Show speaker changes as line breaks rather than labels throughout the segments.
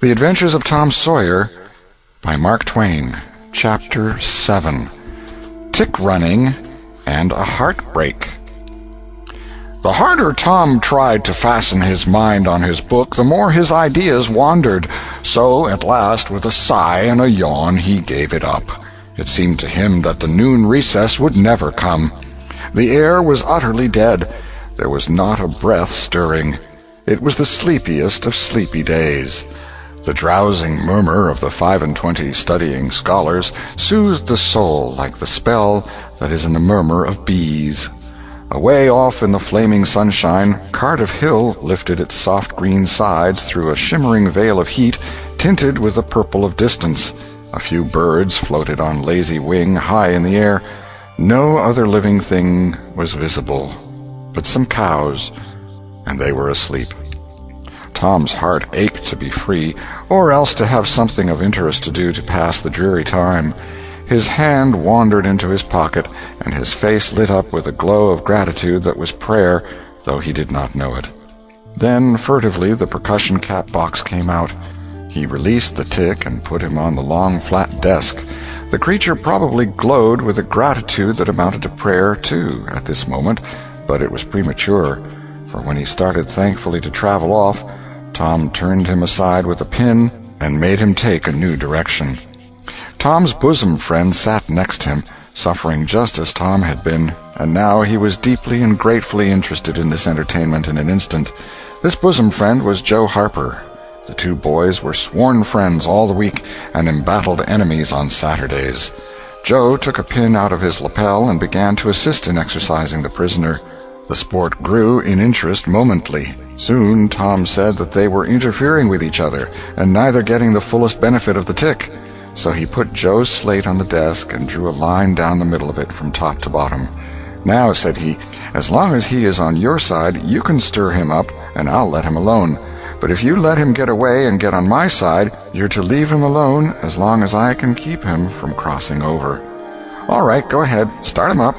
The Adventures of Tom Sawyer by Mark Twain. Chapter 7. Tick Running and a Heartbreak. The harder Tom tried to fasten his mind on his book, the more his ideas wandered. So, at last, with a sigh and a yawn, he gave it up. It seemed to him that the noon recess would never come. The air was utterly dead. There was not a breath stirring. It was the sleepiest of sleepy days. The drowsing murmur of the 25 studying scholars soothed the soul like the spell that is in the murmur of bees. Away off in the flaming sunshine, Cardiff Hill lifted its soft green sides through a shimmering veil of heat tinted with the purple of distance. A few birds floated on lazy wing high in the air. No other living thing was visible but some cows, and they were asleep. Tom's heart ached to be free, or else to have something of interest to do to pass the dreary time. His hand wandered into his pocket, and his face lit up with a glow of gratitude that was prayer, though he did not know it. Then, furtively, the percussion cap box came out. He released the tick and put him on the long, flat desk. The creature probably glowed with a gratitude that amounted to prayer, too, at this moment, but it was premature, for when he started thankfully to travel off, Tom turned him aside with a pin and made him take a new direction. Tom's bosom friend sat next him, suffering just as Tom had been, and now he was deeply and gratefully interested in this entertainment in an instant. This bosom friend was Joe Harper. The two boys were sworn friends all the week and embattled enemies on Saturdays. Joe took a pin out of his lapel and began to assist in exercising the prisoner. The sport grew in interest momently. Soon Tom said that they were interfering with each other and neither getting the fullest benefit of the tick. So he put Joe's slate on the desk and drew a line down the middle of it from top to bottom. "Now," said he, "as long as he is on your side, you can stir him up, and I'll let him alone. But if you let him get away and get on my side, you're to leave him alone as long as I can keep him from crossing over." "All right, go ahead. Start him up."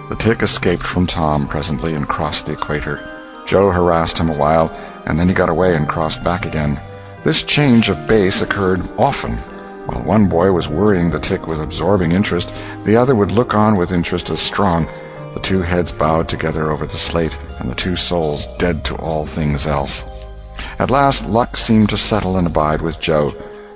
The tick escaped from Tom presently and crossed the equator. Joe harassed him a while, and then he got away and crossed back again. This change of base occurred often. While one boy was worrying the tick with absorbing interest, the other would look on with interest as strong. The two heads bowed together over the slate, and the two souls dead to all things else. At last luck seemed to settle and abide with Joe.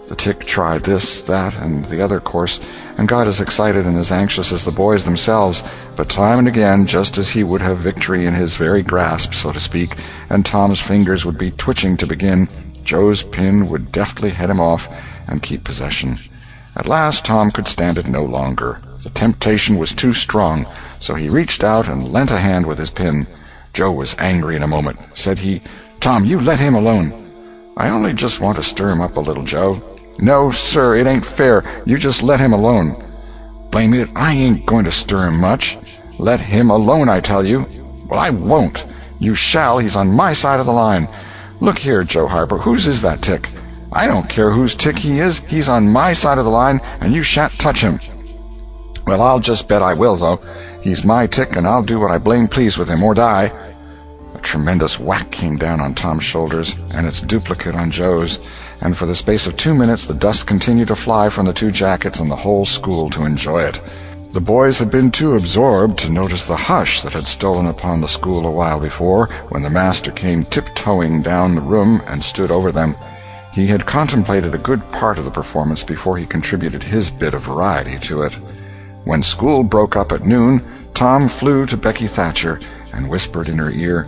The tick tried this, that, and the other course, and got as excited and as anxious as the boys themselves, but time and again, just as he would have victory in his very grasp, so to speak, and Tom's fingers would be twitching to begin, Joe's pin would deftly head him off and keep possession. At last Tom could stand it no longer. The temptation was too strong, so he reached out and lent a hand with his pin. Joe was angry in a moment. Said he, "Tom, you let him alone." "I only just want to stir him up a little, Joe." "No, sir, it ain't fair. You just let him alone." "Blame it, I ain't going to stir him much." "Let him alone, I tell you." "Well, I won't." "You shall. He's on my side of the line." "Look here, Joe Harper, whose is that tick?" "I don't care whose tick he is. He's on my side of the line, and you shan't touch him." "Well, I'll just bet I will, though. He's my tick, and I'll do what I blame please with him, or die." A tremendous whack came down on Tom's shoulders, and its duplicate on Joe's, and for the space of 2 minutes the dust continued to fly from the two jackets and the whole school to enjoy it. The boys had been too absorbed to notice the hush that had stolen upon the school a while before, when the master came tiptoeing down the room and stood over them. He had contemplated a good part of the performance before he contributed his bit of variety to it. When school broke up at noon, Tom flew to Becky Thatcher and whispered in her ear,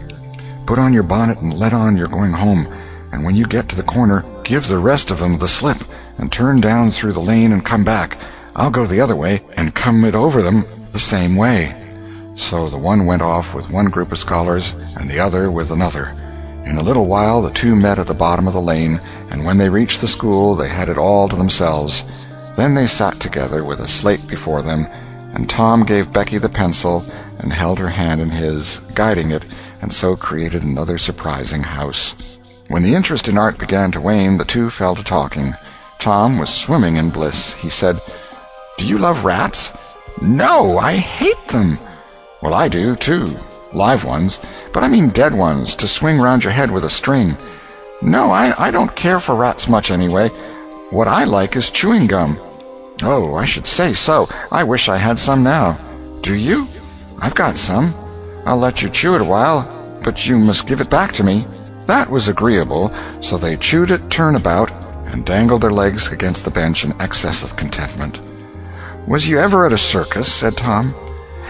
"Put on your bonnet and let on you're going home, and when you get to the corner, give the rest of them the slip, and turn down through the lane and come back. I'll go the other way, and come it over them the same way." So the one went off with one group of scholars, and the other with another. In a little while the two met at the bottom of the lane, and when they reached the school they had it all to themselves. Then they sat together with a slate before them, and Tom gave Becky the pencil and held her hand in his, guiding it, and so created another surprising house. When the interest in art began to wane, the two fell to talking. Tom was swimming in bliss. He said, "Do you love rats?" "No, I hate them." "Well, I do, too. Live ones. But I mean dead ones, to swing round your head with a string." No, I don't care for rats much anyway. What I like is chewing gum. Oh, I should say so. I wish I had some now. Do you? I've got some. I'll let you chew it a while, but you must give it back to me. That was agreeable, so they chewed it turnabout and dangled their legs against the bench in excess of contentment. Was you ever at a circus? Said Tom.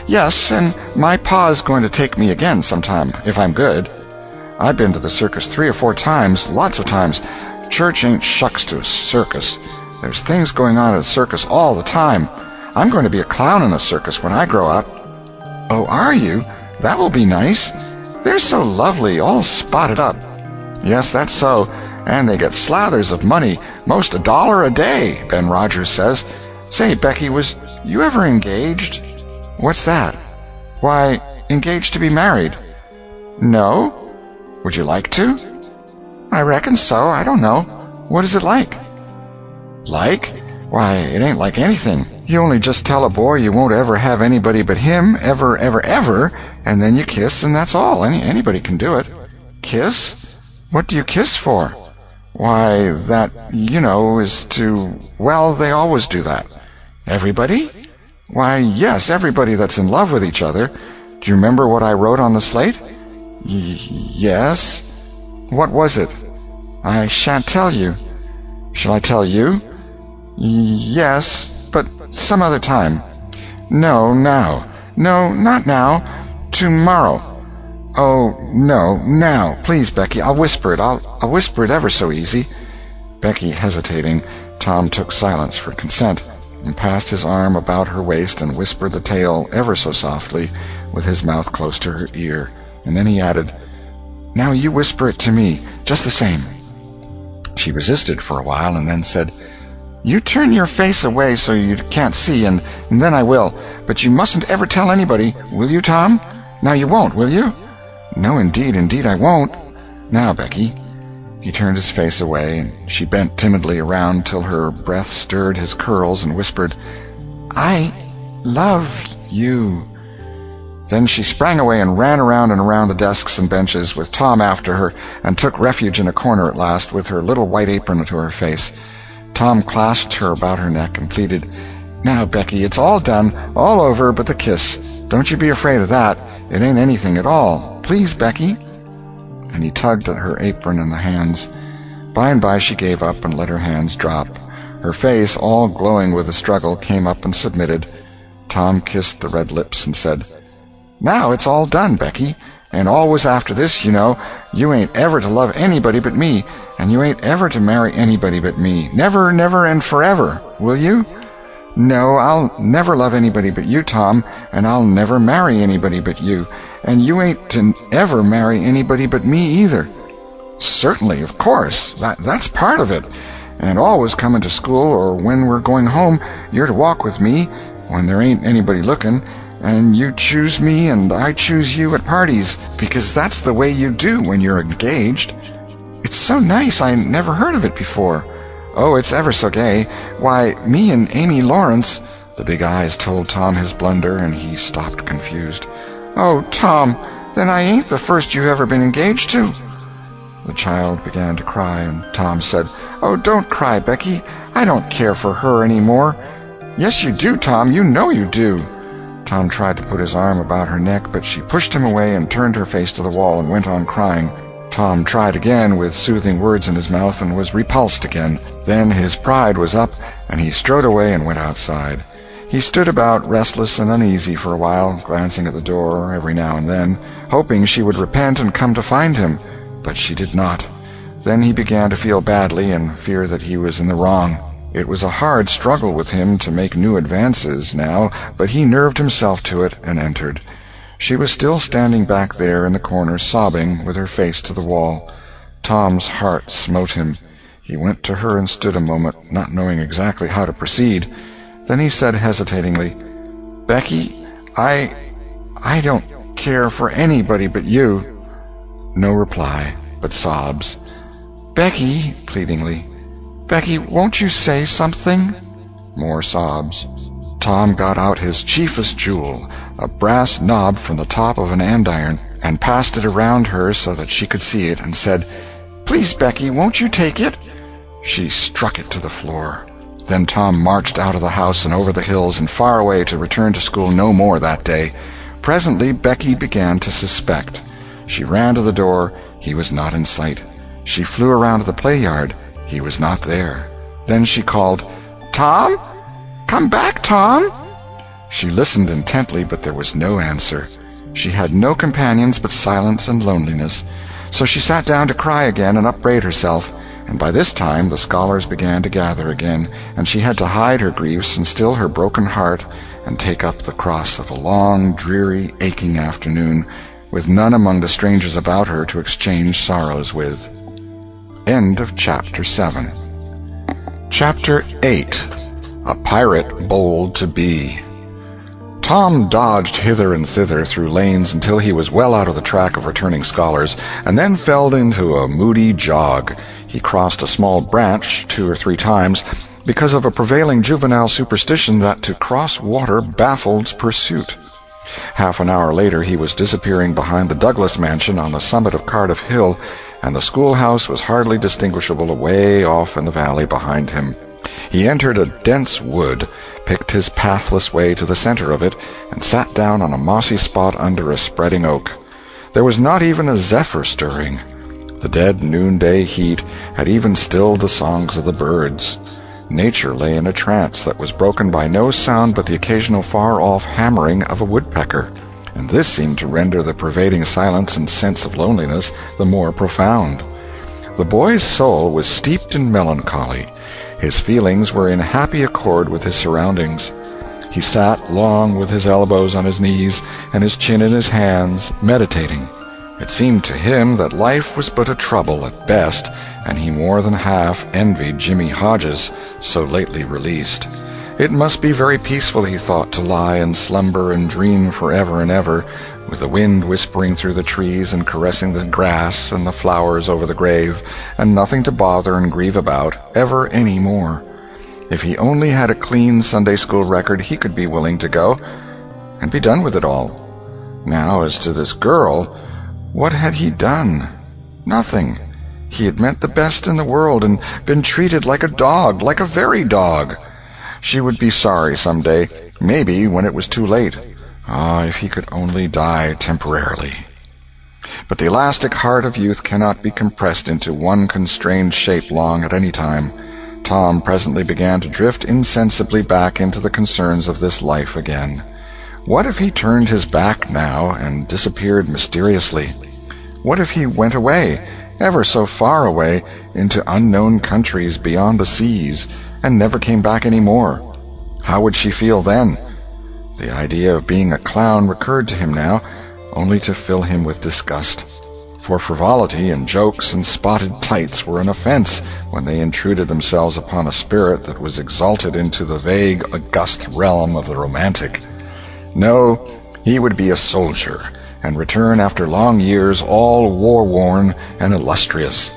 Yes, and my pa's going to take me again sometime, if I'm good. I've been to the circus 3 or 4 times, lots of times. Church ain't shucks to a circus. There's things going on at a circus all the time. I'm going to be a clown in a circus when I grow up. Oh, are you? That will be nice. They're so lovely, all spotted up. Yes, that's so, and they get slathers of money, most $1 a day, Ben Rogers says. Say, Becky, was you ever engaged? What's that? Why, engaged to be married. No? Would you like to? I reckon so. I don't know. What is it like? Like? Why, it ain't like anything. You only just tell a boy you won't ever have anybody but him, ever, and then you kiss, and that's all. Anybody can do it. Kiss? What do you kiss for? Why, that, is to... Well, they always do that. Everybody? Why, yes, everybody that's in love with each other. Do you remember what I wrote on the slate? Yes. What was it? I shan't tell you. Shall I tell you? Yes, but some other time. No, now. No, not now. Tomorrow. Oh, no, now. Please, Becky, I'll whisper it. I'll whisper it ever so easy. Becky hesitating, Tom took silence for consent, and passed his arm about her waist and whispered the tale ever so softly, with his mouth close to her ear. And then he added, Now you whisper it to me, just the same. She resisted for a while and then said, You turn your face away so you can't see, and then I will. But you mustn't ever tell anybody, will you, Tom? Now you won't, will you? No, indeed I won't. Now, Becky. He turned his face away, and she bent timidly around till her breath stirred his curls and whispered, I love you. Then she sprang away and ran around and around the desks and benches, with Tom after her, and took refuge in a corner at last, with her little white apron to her face. Tom clasped her about her neck and pleaded, Now, Becky, it's all done, all over but the kiss. Don't you be afraid of that. It ain't anything at all. Please, Becky. And he tugged at her apron and the hands. By and by she gave up and let her hands drop. Her face, all glowing with the struggle, came up and submitted. Tom kissed the red lips and said, Now it's all done, Becky, and always after this, you ain't ever to love anybody but me, and you ain't ever to marry anybody but me. Never, never, and forever, will you? No, I'll never love anybody but you, Tom, and I'll never marry anybody but you, and you ain't to ever marry anybody but me either. Certainly, of course, that's part of it, and always coming to school or when we're going home, you're to walk with me when there ain't anybody looking, and you choose me and I choose you at parties, because that's the way you do when you're engaged. It's so nice, I never heard of it before. Oh, it's ever so gay. Why, me and Amy Lawrence... The big eyes told Tom his blunder, and he stopped confused. Oh, Tom, then I ain't the first you've ever been engaged to. The child began to cry, and Tom said, Oh, don't cry, Becky. I don't care for her any more. Yes, you do, Tom. You know you do. Tom tried to put his arm about her neck, but she pushed him away and turned her face to the wall and went on crying. Tom tried again with soothing words in his mouth and was repulsed again. Then his pride was up, and he strode away and went outside. He stood about, restless and uneasy for a while, glancing at the door every now and then, hoping she would repent and come to find him, but she did not. Then he began to feel badly and fear that he was in the wrong. It was a hard struggle with him to make new advances now, but he nerved himself to it and entered. She was still standing back there in the corner, sobbing, with her face to the wall. Tom's heart smote him. He went to her and stood a moment, not knowing exactly how to proceed. Then he said hesitatingly, Becky, I don't care for anybody but you. No reply, but sobs. Becky, pleadingly, Becky, won't you say something? More sobs. Tom got out his chiefest jewel, a brass knob from the top of an andiron, and passed it around her so that she could see it, and said, Please, Becky, won't you take it?" She struck it to the floor. Then Tom marched out of the house and over the hills and far away to return to school no more that day. Presently Becky began to suspect. She ran to the door. He was not in sight. She flew around to the play yard. He was not there. Then she called, "Tom? Come back, Tom!" She listened intently, but there was no answer. She had no companions but silence and loneliness. So she sat down to cry again and upbraid herself. And by this time the scholars began to gather again, and she had to hide her griefs and still her broken heart and take up the cross of a long, dreary, aching afternoon, with none among the strangers about her to exchange sorrows with. End of Chapter 7. Chapter 8. A Pirate Bold to Be. Tom dodged hither and thither through lanes until he was well out of the track of returning scholars, and then fell into a moody jog. He crossed a small branch 2 or 3 times, because of a prevailing juvenile superstition that to cross water baffled pursuit. Half an hour later he was disappearing behind the Douglas mansion on the summit of Cardiff Hill, and the schoolhouse was hardly distinguishable away off in the valley behind him. He entered a dense wood, picked his pathless way to the center of it, and sat down on a mossy spot under a spreading oak. There was not even a zephyr stirring. The dead noonday heat had even stilled the songs of the birds. Nature lay in a trance that was broken by no sound but the occasional far-off hammering of a woodpecker, and this seemed to render the pervading silence and sense of loneliness the more profound. The boy's soul was steeped in melancholy. His feelings were in happy accord with his surroundings. He sat long with his elbows on his knees and his chin in his hands, meditating. It seemed to him that life was but a trouble at best, and he more than half envied Jimmy Hodges, so lately released. It must be very peaceful, he thought, to lie and slumber and dream forever and ever, with the wind whispering through the trees and caressing the grass and the flowers over the grave, and nothing to bother and grieve about, ever any more. If he only had a clean Sunday school record, he could be willing to go, and be done with it all. Now, as to this girl, what had he done? Nothing. He had meant the best in the world, and been treated like a dog, like a very dog. She would be sorry some day, maybe when it was too late. Ah, if he could only die temporarily. But the elastic heart of youth cannot be compressed into one constrained shape long at any time. Tom presently began to drift insensibly back into the concerns of this life again. What if he turned his back now and disappeared mysteriously? What if he went away, ever so far away, into unknown countries beyond the seas, and never came back any more? How would she feel then? The idea of being a clown recurred to him now, only to fill him with disgust. For frivolity and jokes and spotted tights were an offense when they intruded themselves upon a spirit that was exalted into the vague, august realm of the romantic. No, he would be a soldier, and return after long years all war-worn and illustrious.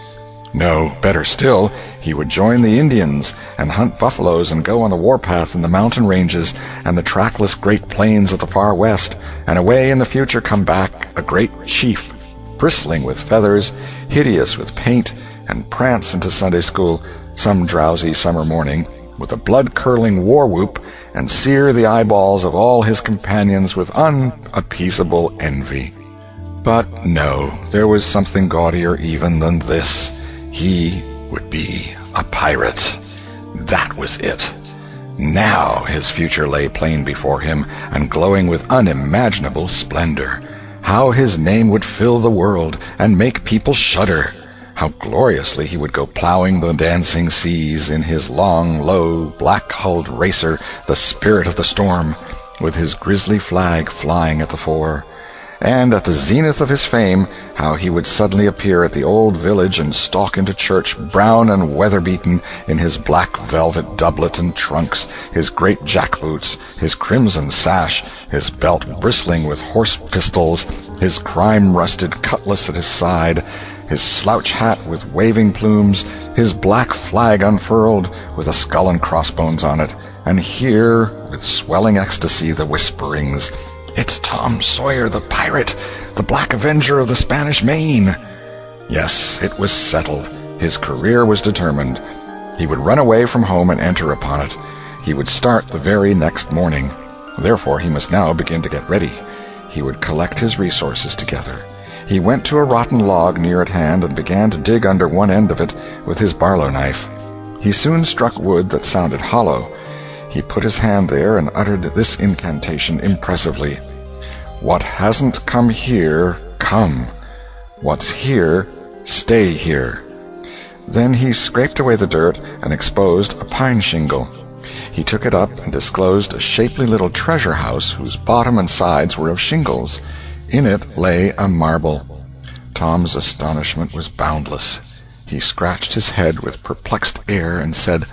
No, better still, he would join the Indians and hunt buffaloes and go on the warpath in the mountain ranges and the trackless great plains of the far west, and away in the future come back a great chief, bristling with feathers, hideous with paint, and prance into Sunday school some drowsy summer morning with a blood-curdling war-whoop and sear the eyeballs of all his companions with unappeasable envy. But no, there was something gaudier even than this. He would be a pirate. That was it. Now his future lay plain before him, and glowing with unimaginable splendor. How his name would fill the world, and make people shudder. How gloriously he would go plowing the dancing seas in his long, low, black-hulled racer, the Spirit of the Storm, with his grisly flag flying at the fore. And at the zenith of his fame, how he would suddenly appear at the old village and stalk into church, brown and weather-beaten, in his black velvet doublet and trunks, his great jack-boots, his crimson sash, his belt bristling with horse pistols, his crime-rusted cutlass at his side, his slouch hat with waving plumes, his black flag unfurled, with a skull and crossbones on it, and hear, with swelling ecstasy, the whisperings, "It's Tom Sawyer, the pirate, the Black Avenger of the Spanish Main." Yes, it was settled. His career was determined. He would run away from home and enter upon it. He would start the very next morning. Therefore, he must now begin to get ready. He would collect his resources together. He went to a rotten log near at hand and began to dig under one end of it with his barlow knife. He soon struck wood that sounded hollow. He put his hand there and uttered this incantation impressively: "What hasn't come here, come. What's here, stay here." Then he scraped away the dirt and exposed a pine shingle. He took it up and disclosed a shapely little treasure house whose bottom and sides were of shingles. In it lay a marble. Tom's astonishment was boundless. He scratched his head with perplexed air and said,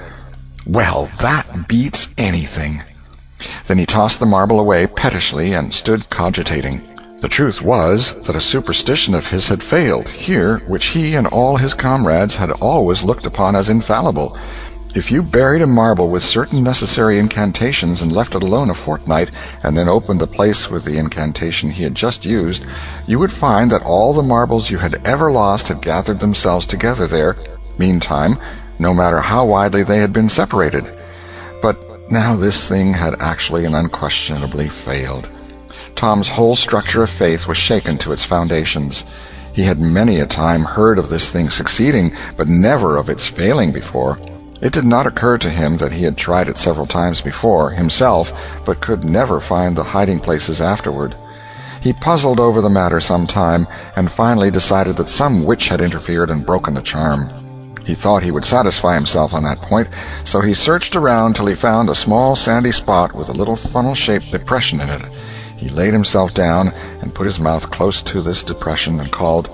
"Well, that beats anything." Then he tossed the marble away pettishly and stood cogitating. The truth was that a superstition of his had failed here, which he and all his comrades had always looked upon as infallible. If you buried a marble with certain necessary incantations and left it alone a fortnight, and then opened the place with the incantation he had just used, you would find that all the marbles you had ever lost had gathered themselves together there. Meantime, no matter how widely they had been separated. But now this thing had actually and unquestionably failed. Tom's whole structure of faith was shaken to its foundations. He had many a time heard of this thing succeeding, but never of its failing before. It did not occur to him that he had tried it several times before, himself, but could never find the hiding places afterward. He puzzled over the matter some time, and finally decided that some witch had interfered and broken the charm. He thought he would satisfy himself on that point, so he searched around till he found a small sandy spot with a little funnel-shaped depression in it. He laid himself down and put his mouth close to this depression and called,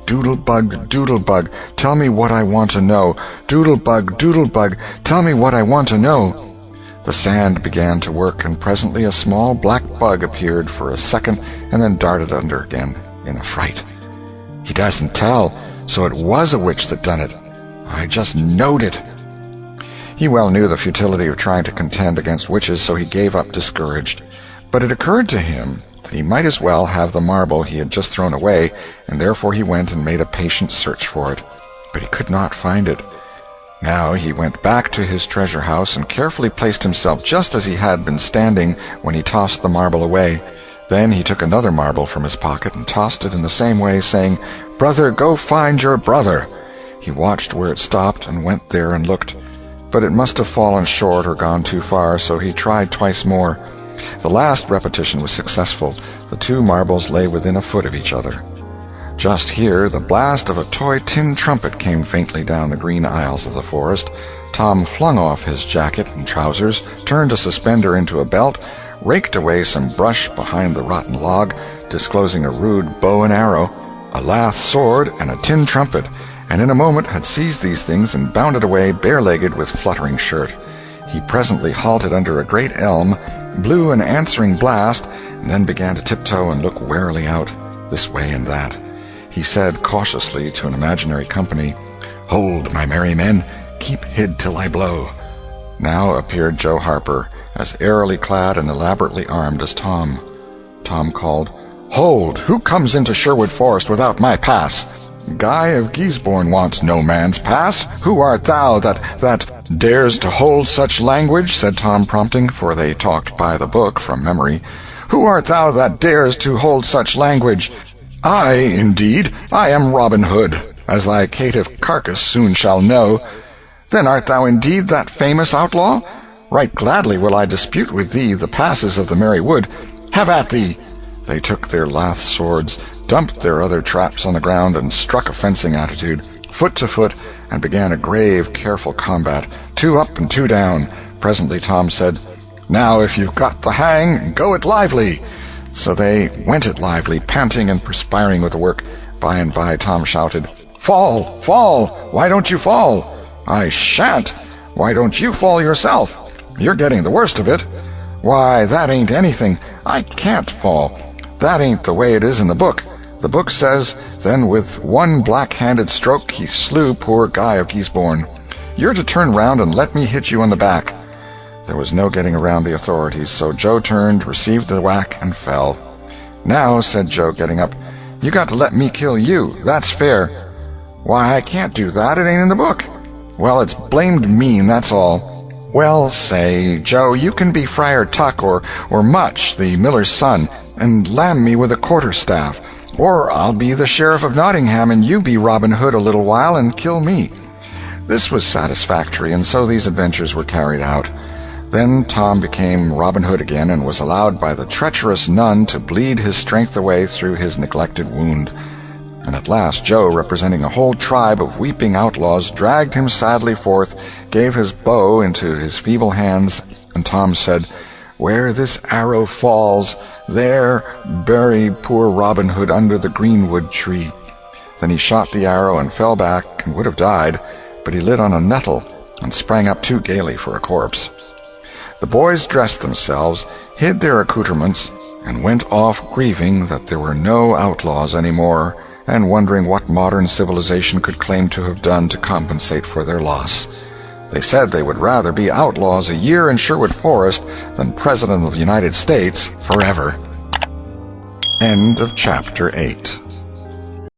"Doodle-bug, doodle-bug, tell me what I want to know. Doodle-bug, doodle-bug, tell me what I want to know." The sand began to work, and presently a small black bug appeared for a second and then darted under again in a fright. "He doesn't tell, so it was a witch that done it. I just knowed it." He well knew the futility of trying to contend against witches, so he gave up discouraged. But it occurred to him that he might as well have the marble he had just thrown away, and therefore he went and made a patient search for it. But he could not find it. Now he went back to his treasure house and carefully placed himself just as he had been standing when he tossed the marble away. Then he took another marble from his pocket and tossed it in the same way, saying, "Brother, go find your brother." He watched where it stopped and went there and looked. But it must have fallen short or gone too far, so he tried twice more. The last repetition was successful. The two marbles lay within a foot of each other. Just here, the blast of a toy tin trumpet came faintly down the green aisles of the forest. Tom flung off his jacket and trousers, turned a suspender into a belt, raked away some brush behind the rotten log, disclosing a rude bow and arrow, a lath sword, and a tin trumpet, and in a moment had seized these things and bounded away bare-legged with fluttering shirt. He presently halted under a great elm, blew an answering blast, and then began to tiptoe and look warily out, this way and that. He said cautiously to an imaginary company, "Hold, my merry men, keep hid till I blow." Now appeared Joe Harper, as airily clad and elaborately armed as Tom. Tom called, "Hold! Who comes into Sherwood Forest without my pass?" "Guy of Geesbourne wants no man's pass. Who art thou that dares to hold such language?" said Tom, prompting, for they talked by the book from memory. "Who art thou that dares to hold such language?" "I, indeed. I am Robin Hood, as thy caitiff carcass soon shall know." "Then art thou indeed that famous outlaw? Right gladly will I dispute with thee the passes of the merry wood. Have at thee!" They took their lath swords, dumped their other traps on the ground, and struck a fencing attitude, foot to foot, and began a grave, careful combat, 2 up and 2 down. Presently Tom said, "Now if you've got the hang, go it lively." So they went it lively, panting and perspiring with the work. By and by Tom shouted, "Fall! Fall! Why don't you fall?" "I shan't! Why don't you fall yourself? You're getting the worst of it." "Why, that ain't anything. I can't fall. That ain't the way it is in the book. The book says, then with one black-handed stroke he slew poor Guy of Geesbourne. You're to turn round and let me hit you on the back." There was no getting around the authorities, so Joe turned, received the whack, and fell. "Now," said Joe, getting up, "you got to let me kill you. That's fair." "Why, I can't do that. It ain't in the book." "Well, it's blamed mean, that's all." "Well, say, Joe, you can be Friar Tuck or Much, the miller's son, and lam me with a quarterstaff. Or I'll be the Sheriff of Nottingham, and you be Robin Hood a little while and kill me." This was satisfactory, and so these adventures were carried out. Then Tom became Robin Hood again, and was allowed by the treacherous nun to bleed his strength away through his neglected wound. And at last Joe, representing a whole tribe of weeping outlaws, dragged him sadly forth, gave his bow into his feeble hands, and Tom said, "Where this arrow falls, there bury poor Robin Hood under the greenwood tree." Then he shot the arrow and fell back and would have died, but he lit on a nettle and sprang up too gaily for a corpse. The boys dressed themselves, hid their accoutrements, and went off grieving that there were no outlaws any more, and wondering what modern civilization could claim to have done to compensate for their loss. They said they would rather be outlaws a year in Sherwood Forest than President of the United States forever. End of chapter 8.